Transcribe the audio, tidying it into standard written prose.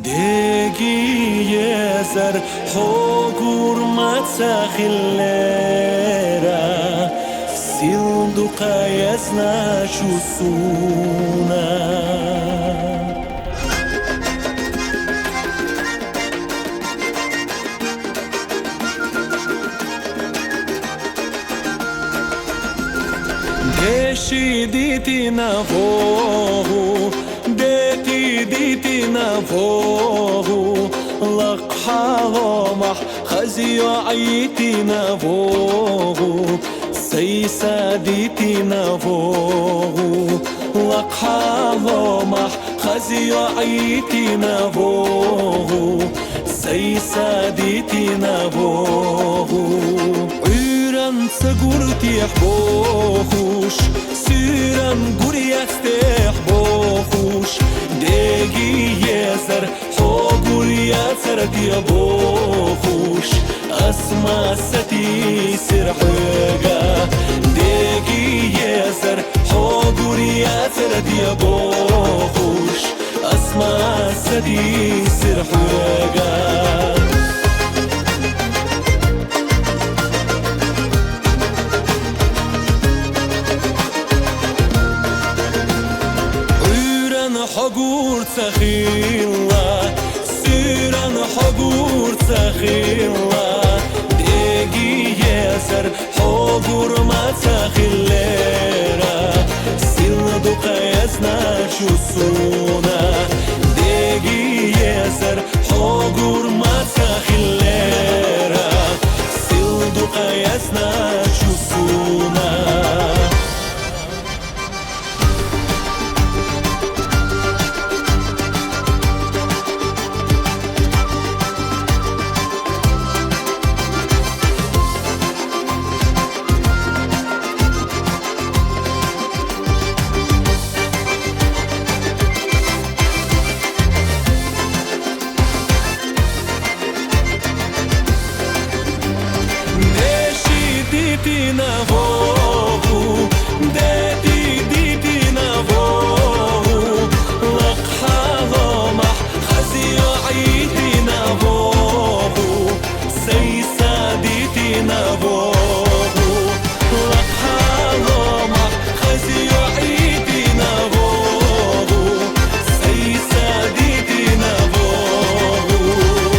Degi yezer hogur matsakhilera sildu qayasna shusuna Deshi diti na vohu ديتي نافوه لقحه مح خزي عيتي نافوه سيسا ديتي نافوه لقحه مح خزي عيتي نافوه سيسا ديتي نافوه عيران سقورتي حبوخوش سيران قريستي حبوخوش Degi yezer hogur yezer diye boğuş Asma seti sirhega Degi yezer hogur yezer diye boğuş Asma seti sirhega حقور تخيلا سيران حقور تخيلا ديجي ياسر حقور ما تخيلera سيلدو قيسنا شو سونا